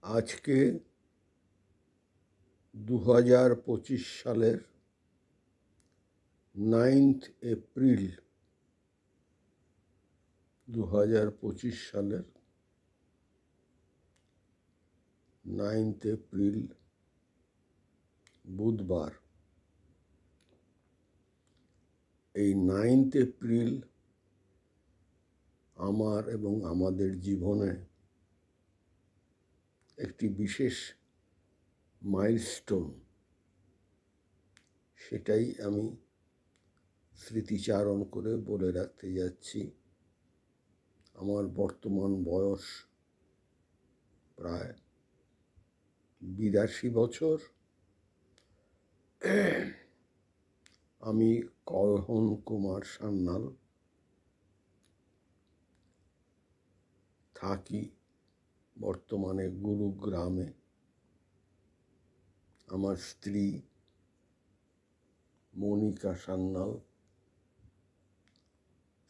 আজকে 2025 সালের 9th April 2025 সালের 9th এপ্রিল বুধবার। এই 9th এপ্রিল আমার এবং আমাদের জীবনে একটি বিশেষ মাইলস্টোন, সেটাই আমি স্মৃতিচারণ করে বলে রাখতে যাচ্ছি। আমার বর্তমান বয়স প্রায় 82 বছর। আমি কলহন কুমার সান্যাল, থাকি বর্তমানে গুরুগ্রামে। আমার স্ত্রী মনিকা সান্যাল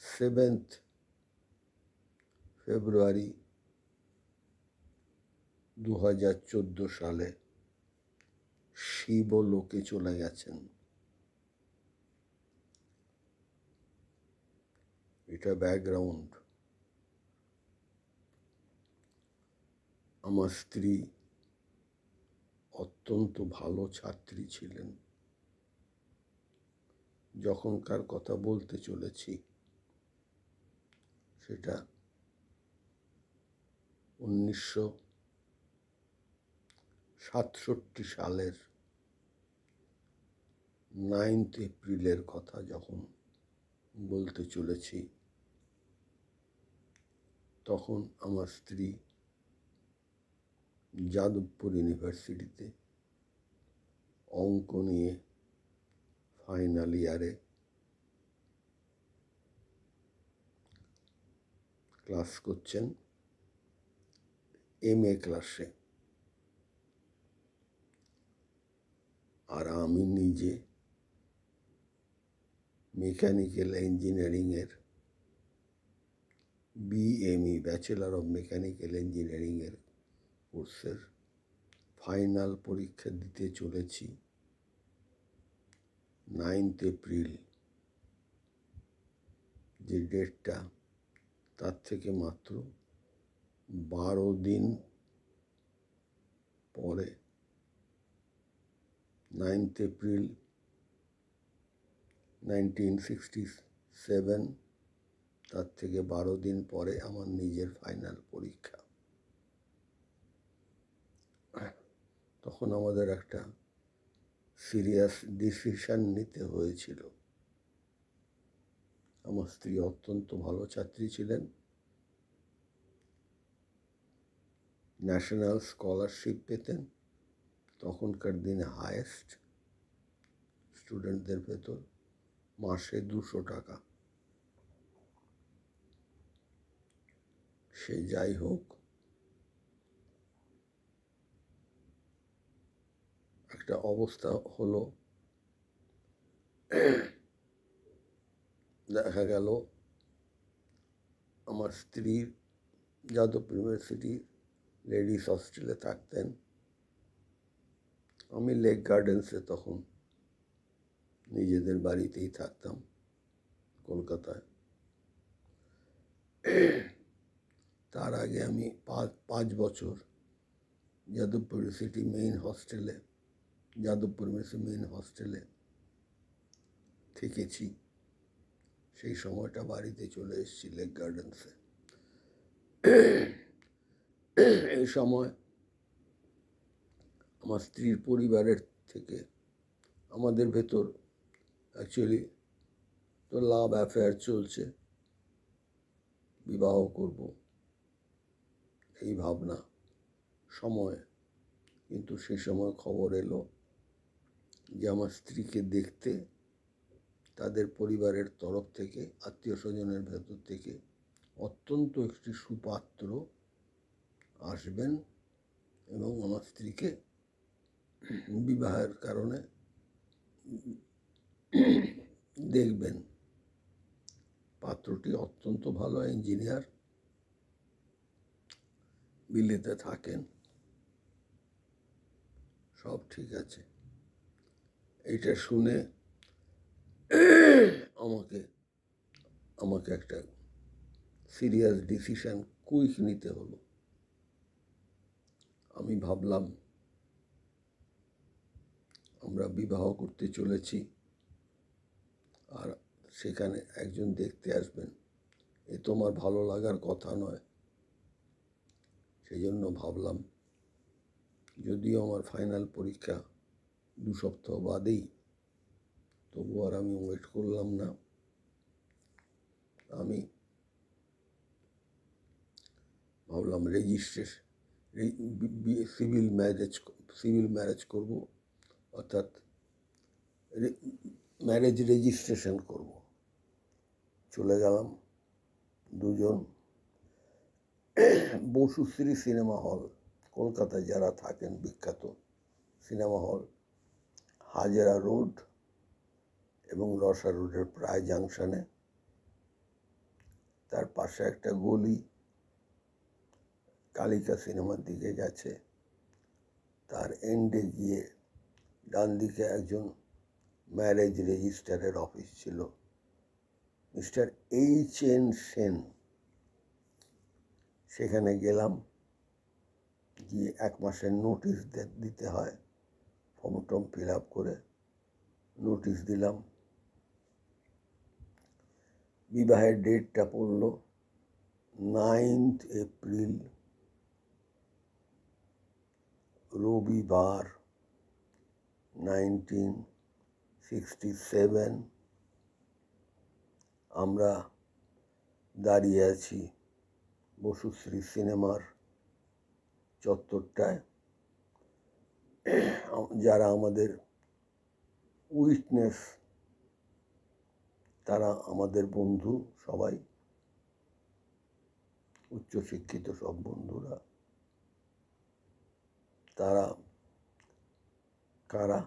7th ফেব্রুয়ারি 2014 সালে শিবলোকে চলে গেছেন। এটা ব্যাকগ্রাউন্ড। আমার স্ত্রী অত্যন্ত ভালো ছাত্রী ছিলেন। যখনকার কথা বলতে চলেছি সেটা 1967 সালের 9th এপ্রিলের কথা যখন বলতে চলেছি, তখন আমার স্ত্রী যাদবপুর ইউনিভার্সিটিতে অঙ্ক নিয়ে ফাইনাল ইয়ারে ক্লাস করছেন, MA ক্লাসে। আর আমি নিজে মেকানিক্যাল ইঞ্জিনিয়ারিংয়ের BME, ব্যাচেলার অফ মেকানিক্যাল ইঞ্জিনিয়ারিংয়ের কোর্সের ফাইনাল পরীক্ষা দিতে চলেছি 9th এপ্রিল। যে ডেটটা, তার থেকে মাত্র 12 দিন পরে, 9th এপ্রিল 1967, তার থেকে 12 দিন পরে আমার নিজের ফাইনাল পরীক্ষা। তখন আমাদের একটা সিরিয়াস ডিসিশন নিতে হয়েছিল। আমার স্ত্রী অত্যন্ত ভালো ছাত্রী ছিলেন, ন্যাশনাল স্কলারশিপ পেতেন। তখনকার দিনে হায়েস্ট স্টুডেন্টদের ভেতর মাসে 200 টাকা। সে যাই হোক, একটা অবস্থা হলো, দেখা গেল আমার স্ত্রীর যাদবপুর ইউনিভার্সিটি লেডিস হস্টেলে থাকতেন। আমি লেক গার্ডেন্সে তখন নিজেদের বাড়িতেই থাকতাম কলকাতায়। তার আগে আমি 5 বছর যাদবপুর ইউনিভার্সিটি মেইন হস্টেলে থেকেছি। সেই সময়টা বাড়িতে চলে এসেছি লেক গার্ডেন্সে। এই সময় আমার স্ত্রীর পরিবারের থেকে আমাদের ভেতর অ্যাকচুয়ালি তো লাভ অ্যাফেয়ার চলছে, বিবাহ করব এই ভাবনা সময়। কিন্তু সেই সময় খবর এলো যে আমার স্ত্রীকে দেখতে তাদের পরিবারের তরফ থেকে, আত্মীয় স্বজনের ভেতর থেকে অত্যন্ত একটি সুপাত্র আসবেন এবং আমার স্ত্রীকে বিবাহের কারণে দেখবেন। পাত্রটি অত্যন্ত ভালো ইঞ্জিনিয়ার, বিলেতে থাকেন। সব ঠিক আছে। এটা শুনে আমাকে আমাকে একটা সিরিয়াস ডিসিশন কুইক নিতে হলো। আমি ভাবলাম আমরা বিবাহ করতে চলেছি, আর সেখানে একজন দেখতে আসবেন, এ তোমার ভালো লাগার কথা নয়। সেই জন্য ভাবলাম, যদিও আমার ফাইনাল পরীক্ষা 2 সপ্তাহ বাদেই, তবু আর আমি ওয়েট করলাম না। আমি ভাবলাম সিভিল ম্যারেজ করব, অর্থাৎ ম্যারেজ রেজিস্ট্রেশন করব। চলে গেলাম দুজন বসুশ্রী সিনেমা হল, কলকাতায় যারা থাকেন বিখ্যাত সিনেমা হল, হাজরা রোড এবং রসা রোডের প্রায় জাংশনে, তার পাশে একটা গলি কালিকা সিনেমার দিকে গেছে, তার এন্ডে গিয়ে ডান দিকে একজন ম্যারেজ রেজিস্টারের অফিস ছিল, মিস্টার H.N. সেন। সেখানে গেলাম, গিয়ে 1 মাসের নোটিশ দিতে হয়, ফর্ম টর্ম ফিল আপ করে নোটিশ দিলাম। বিবাহের ডেটটা পড়ল 9 এপ্রিল, রবিবার, 1967। আমরা দাঁড়িয়ে আছি বসুশ্রী সিনেমার চত্বরটায়। যারা আমাদের উইটনেস, তারা আমাদের বন্ধু, সবাই উচ্চশিক্ষিত সব বন্ধুরা। তারা কারা?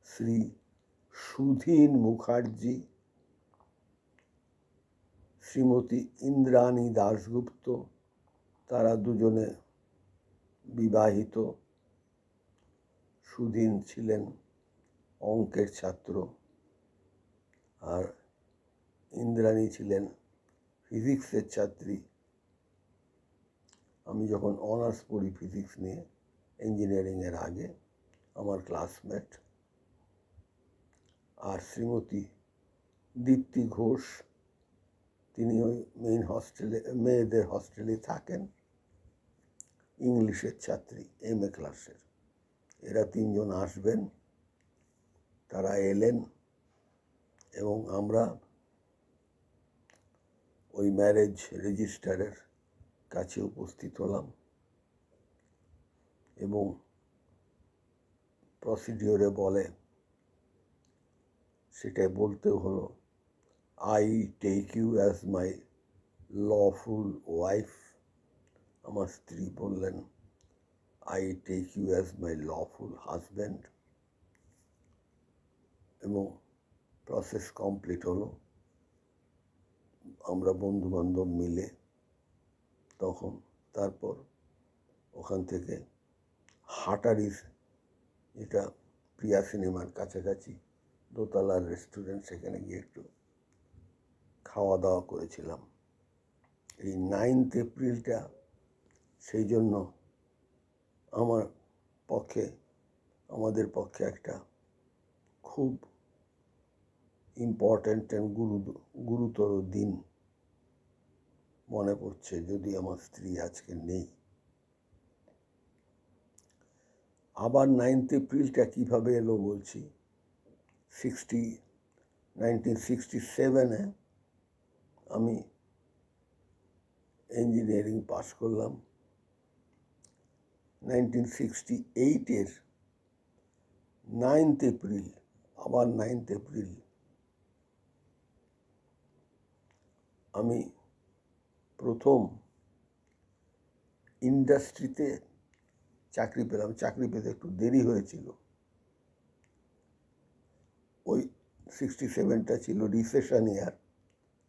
শ্রী সুধীন মুখার্জি, শ্রীমতী ইন্দ্রাণী দাশগুপ্ত, তারা দুজনে বিবাহিত। সুধীন ছিলেন অঙ্কের ছাত্র, আর ইন্দ্রাণী ছিলেন ফিজিক্সের ছাত্রী। আমি যখন অনার্স পড়ি ফিজিক্স নিয়ে, ইঞ্জিনিয়ারিংয়ের আগে, আমার ক্লাসমেট। আর শ্রীমতী দীপ্তি ঘোষ, তিনি ওই মেয়েদের হস্টেলে থাকেন, ইংলিশের ছাত্রী, MA ক্লাসের। এরা 3 জন আসবেন, তারা এলেন এবং আমরা ওই ম্যারেজ রেজিস্টারের কাছে উপস্থিত হলাম এবং প্রসিডিওরে বলে, সেটাই বলতেও হলো, I take you as my lawful wife. আমার স্ত্রী বললেন, I take you as my lawful husband। এবং প্রসেস কমপ্লিট হলো। আমরা বন্ধু বান্ধব মিলে তখন তারপর ওখান থেকে হাটারিস, যেটা প্রিয়া সিনেমার কাছাকাছি দোতলার রেস্টুরেন্ট, সেখানে গিয়ে একটু খাওয়া দাওয়া করেছিলাম। এই 9 এপ্রিলটা সেই জন্য আমাদের পক্ষে একটা খুব ইম্পর্ট্যান্ট অ্যান্ড গুরুতর দিন মনে পড়ছে, যদি আমার স্ত্রী আজকে নেই। আবার 9 এপ্রিলটা কীভাবে এলো বলছি। 1967-এ আমি ইঞ্জিনিয়ারিং পাস করলাম। 1968-এর 9 এপ্রিল, আবার 9 এপ্রিল, আমি প্রথম ইন্ডাস্ট্রিতে চাকরি পেলাম। চাকরি পেতে একটু দেরি হয়েছিল। ওই 67টা ছিল রিসেশন ইয়ার,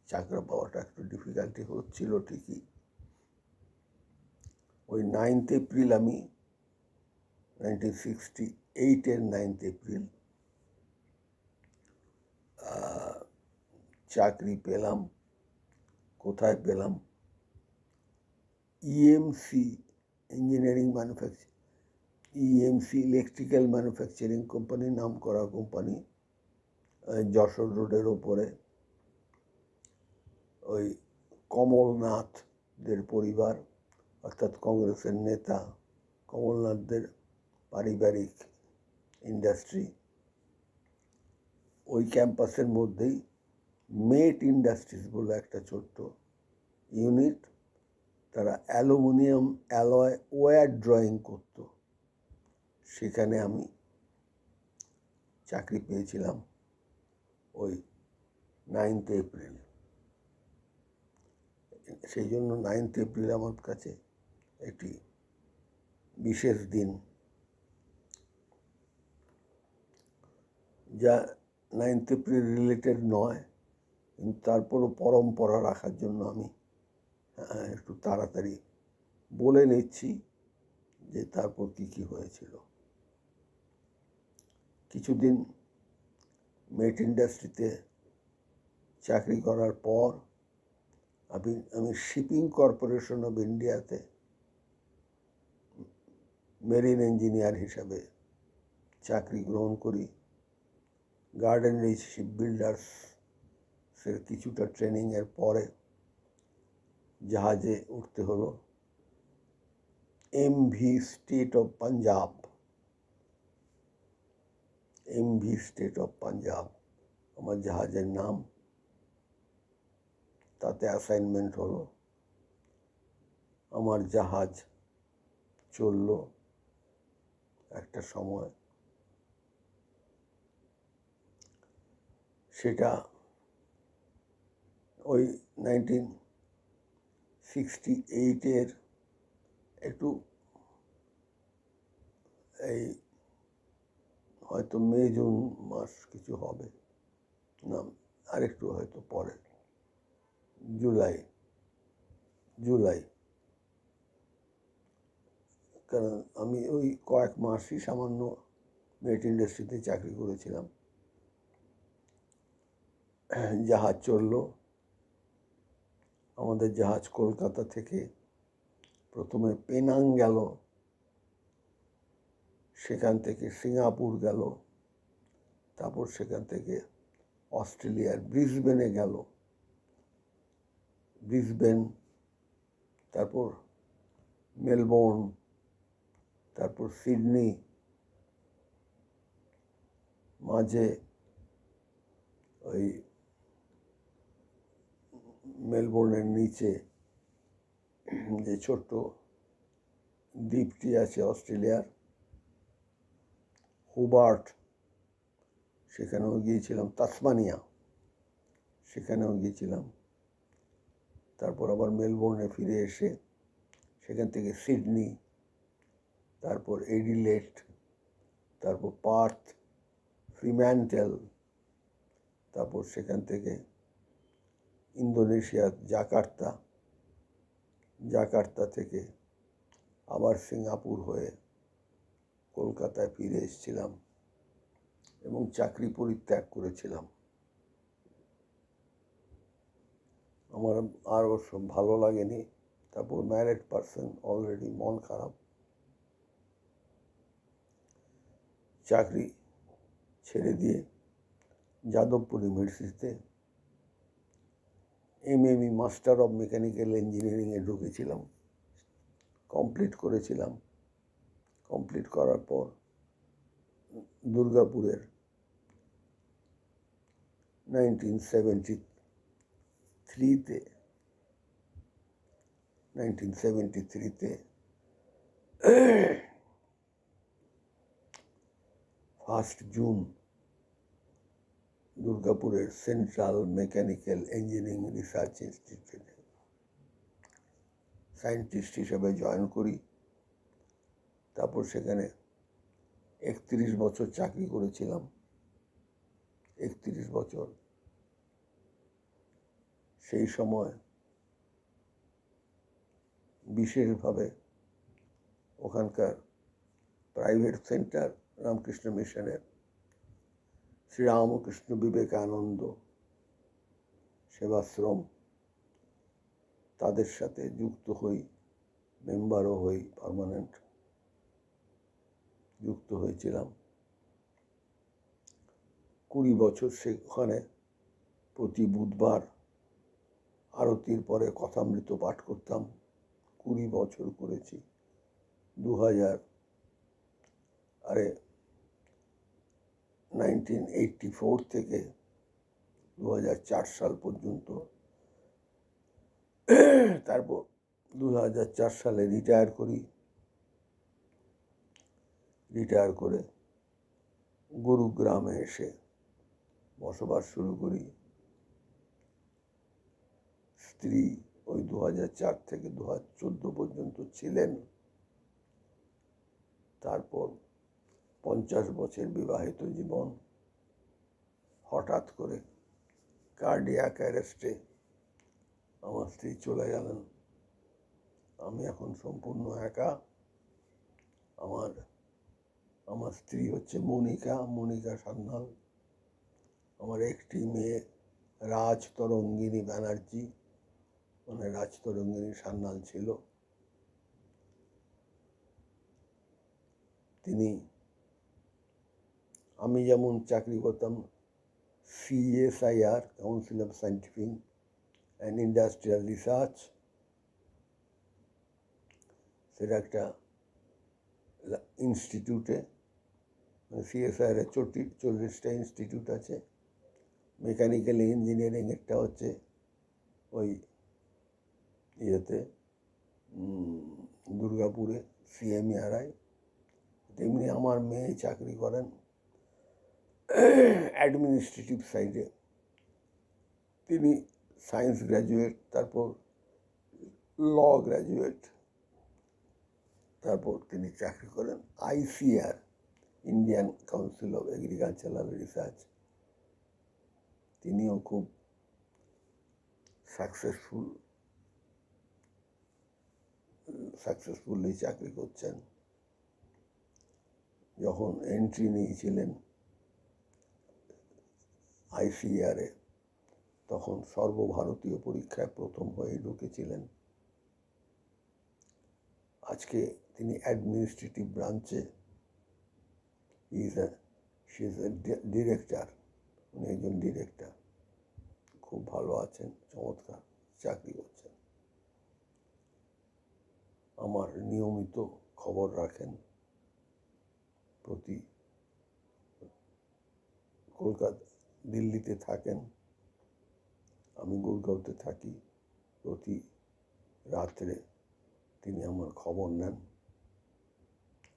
চাকরি পাওয়াটা একটু ডিফিকাল্টি হচ্ছিল ঠিকই। ওই 9 এপ্রিল আমি 1968-এর 9th এপ্রিল চাকরি পেলাম। কোথায় পেলাম? EMC engineering manufacture, EMC electrical manufacturing company, নাম করা কোম্পানি, যশোর রোডের ওপরে। ওই কমলনাথদের পরিবার, অর্থাৎ কংগ্রেসের নেতা কমলনাথদের পারিবারিক ইন্ডাস্ট্রি। ওই ক্যাম্পাসের মধ্যেই মেট ইন্ডাস্ট্রিজ বলে একটা ছোট্ট ইউনিট, তারা অ্যালুমিনিয়াম অ্যালয় ওয়্যার ড্রয়িং করত। সেখানে আমি চাকরি পেয়েছিলাম ওই 9th এপ্রিল। সেই জন্য 9th এপ্রিল আমার কাছে একটি বিশেষ দিন, যা 9th এপ্রিল রিলেটেড নয়, কিন্তু তারপরও পরম্পরা রাখার জন্য আমি একটু তাড়াতাড়ি বলে নিচ্ছি যে তারপর কী কী হয়েছিল। কিছুদিন মেট ইন্ডাস্ট্রিতে চাকরি করার পর আমি শিপিং কর্পোরেশন অফ ইন্ডিয়াতে মেরিন ইঞ্জিনিয়ার হিসাবে চাকরি গ্রহণ করি। গার্ডেন রিচ শিপ বিল্ডার্সের কিছুটা ট্রেনিংয়ের পরে জাহাজে উঠতে হলো। MV state of Punjab, MV state of Punjab আমার জাহাজের নাম। তাতে অ্যাসাইনমেন্ট হলো। আমার জাহাজ চলল একটা সময়। সেটা ওই 1968-এর একটু এই হয়তো মে জুন মাস কিছু হবে না, আরেকটু হয়তো পরে, জুলাই। কারণ আমি ওই কয়েক মাসই সামান্য মেট ইন্ডাস্ট্রিতে চাকরি করেছিলাম। জাহাজ চলল। আমাদের জাহাজ কলকাতা থেকে প্রথমে পেনাং গেল, সেখান থেকে সিঙ্গাপুর গেল, তারপর সেখান থেকে অস্ট্রেলিয়ার ব্রিসবেনে গেল, ব্রিসবেন, তারপর মেলবোর্ন, তারপর সিডনি, মাঝে ওই মেলবোর্নের নিচে যে ছোট্ট দ্বীপটি আছে অস্ট্রেলিয়ার, হুবার্ট, সেখানেও গিয়েছিলাম। তাসমানিয়া, সেখানেও গিয়েছিলাম। তারপর আবার মেলবোর্নে ফিরে এসে সেখান থেকে সিডনি, তারপর এডিলেড, তারপর পার্থ, ফ্রিম্যান্টেল, তারপর সেখান থেকে ইন্দোনেশিয়ার জাকার্তা থেকে আবার সিঙ্গাপুর হয়ে কলকাতায় ফিরে এসেছিলাম এবং চাকরি পরিত্যাগ করেছিলাম। আমার আর সব ভালো লাগেনি। তারপর ম্যারিড পার্সন, অলরেডি মন খারাপ। চাকরি ছেড়ে দিয়ে যাদবপুর ইউনিভার্সিটিতে এমএমই মাস্টার অফ মেকানিক্যাল ইঞ্জিনিয়ারিংয়ে ঢুকেছিলাম, কমপ্লিট করেছিলাম। কমপ্লিট করার পর দুর্গাপুরের 1973-তে 1 জুন দুর্গাপুরের সেন্ট্রাল মেকানিক্যাল ইঞ্জিনিয়ারিং রিসার্চ ইনস্টিটিউটে সায়েন্টিস্ট হিসেবে জয়েন করি। তারপর সেখানে 31 বছর চাকরি করেছিলাম। 31 বছর। সেই সময় বিশেষভাবে ওখানকার প্রাইভেট সেন্টার রামকৃষ্ণ মিশনের শ্রীরামকৃষ্ণ বিবেকানন্দ সেবাশ্রম, তাদের সাথে যুক্ত হই, মেম্বারও হই, পার্মানেন্ট যুক্ত হয়েছিলাম। 20 বছর সেখানে প্রতি বুধবার আরতির পরে কথামৃত পাঠ করতাম। 20 বছর করেছি। 1984 থেকে 2004 সাল পর্যন্ত। তারপর 2004 সালে রিটায়ার করি। রিটায়ার করে গুরুগ্রামে এসে বসবাস শুরু করি। স্ত্রী ওই 2004 থেকে 2014 পর্যন্ত ছিলেন। তারপর 50 বছর বিবাহিত জীবন, হঠাৎ করে কার্ডিয়াক অ্যারেস্টে আমার স্ত্রী চলে গেলেন। আমি এখন সম্পূর্ণ একা। আমার স্ত্রী হচ্ছে মনিকা সান্যাল। আমার একটি মেয়ে রাজতরঙ্গিনী ব্যানার্জি, মানে রাজতরঙ্গিনী সান্যাল ছিল। আমি যেমন চাকরি করতাম CSIR, council of scientific and industrial research, সেটা একটা ইনস্টিটিউটে, মানে CSIR এর 40টা ইনস্টিটিউট আছে। মেকানিক্যাল ইঞ্জিনিয়ারিং একটা হচ্ছে ওই ইয়েতে দুর্গাপুরে CMERI। তেমনি আমার মেয়ে চাকরি করেন অ্যাডমিনিস্ট্রেটিভ সাইডে। তিনি সায়েন্স গ্র্যাজুয়েট, তারপর ল গ্র্যাজুয়েট, তারপর তিনি চাকরি করেন ICR, Indian council of agricultural research. তিনিও খুব সাকসেসফুলি চাকরি করছেন। যখন এন্ট্রি নিয়েছিলেন ICR-এ, তখন সর্বভারতীয় পরীক্ষায় প্রথম হয়ে ঢুকেছিলেন। আজকে তিনি অ্যাডমিনিস্ট্রেটিভ ব্রাঞ্চে, ডিরেক্টর, উনি একজন ডিরেক্টর, খুব ভালো আছেন, চমৎকার চাকরি করছেন। আমার নিয়মিত খবর রাখেন। প্রতি কলকাতা, দিল্লিতে থাকেন, আমি গুরগাঁওতে থাকি। প্রতি রাত্রে তিনি আমার খবর নেন।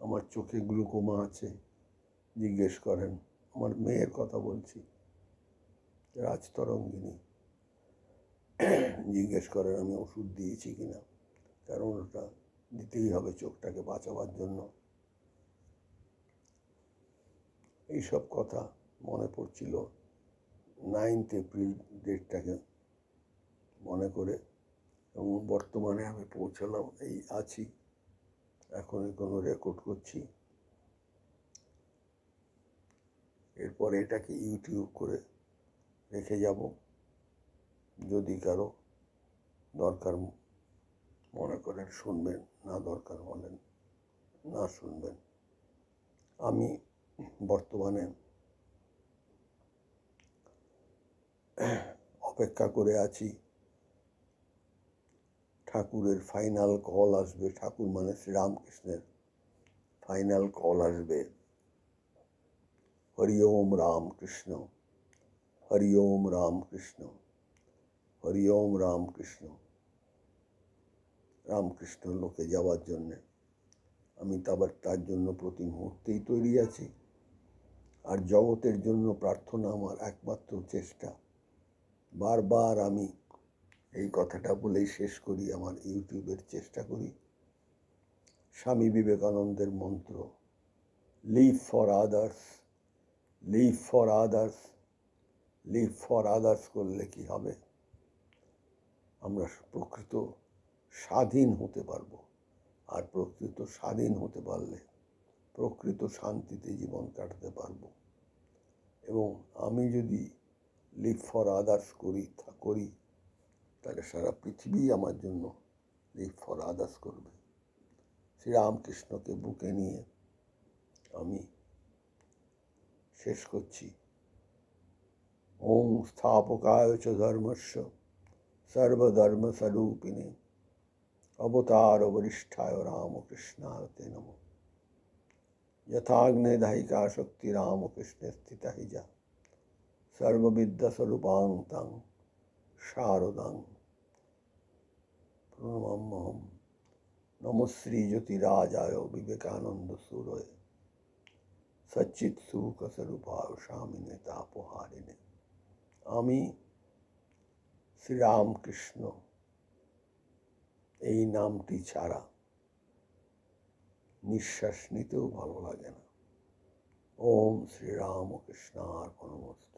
আমার চোখে গ্লুকোমা আছে, জিজ্ঞেস করেন। আমার মেয়ের কথা বলছি, রাজতরঙ্গিনী, জিজ্ঞেস করেন আমি ওষুধ দিয়েছি কিনা, কারণ ওটা দিতেই হবে চোখটাকে বাঁচাবার জন্য। এইসব কথা মনে পড়ছিল। 9 এপ্রিল ডেটটাকে মনে করে, এবং বর্তমানে আমি পৌঁছালাম, এই আছি, এখন কোনো রেকর্ড করছি। এরপরে এটাকে ইউটিউব করে রেখে যাব। যদি কারো দরকার মনে করেন শুনবেন, না দরকার বলেন না শুনবেন। আমি বর্তমানে অপেক্ষা করে আছি ঠাকুরের ফাইনাল কল আসবে। ঠাকুর মানে শ্রীরামকৃষ্ণের ফাইনাল কল আসবে, হরি ওম রামকৃষ্ণ, হরি ওম রামকৃষ্ণ, হরি ওম রামকৃষ্ণ। রামকৃষ্ণ লোকে যাওয়ার জন্যে আমি তার জন্য প্রতি মুহূর্তেই তৈরি আছি। আর জগতের জন্য প্রার্থনা আমার একমাত্র চেষ্টা। বারবার আমি এই কথাটা বলেই শেষ করি আমার ইউটিউবের চেষ্টা করি। স্বামী বিবেকানন্দের মন্ত্র, live for others, live for others, live for others করলে কি হবে? আমরা প্রকৃত স্বাধীন হতে পারবো। আর প্রকৃত স্বাধীন হতে পারলে প্রকৃত শান্তিতে জীবন কাটাতে পারবো। এবং আমি যদি লিভ ফর আদার্স করি তাহলে সারা পৃথিবী আমার জন্য লিভ ফর আদার্স করবে। শ্রীরামকৃষ্ণকে বুকে নিয়ে আমি শেষ করছি। ওম স্থাপকায় চ ধর্মস্য সর্বধর্মস্বরূপিণে অবতার বরিষ্ঠায় রামকৃষ্ণায় তে নমঃ। यथाग्ने दहिका शक्ति रामकृष्णे स्थिता हि जा सर्वविद्या स्वरूपां तं शारदां प्रणमाम्यहम्। नमः श्री ज्योतिराजाय विवेकानंद सूरये सच्चित सुख स्वरूपाय स्वामिने तापहारिणे। আমি শ্রীরামকৃষ্ণ এই নামটি ছাড়া নিঃশ্বাস নিতেও ভালো লাগে না। ওম শ্রীরামকৃষ্ণার্পণমস্তু।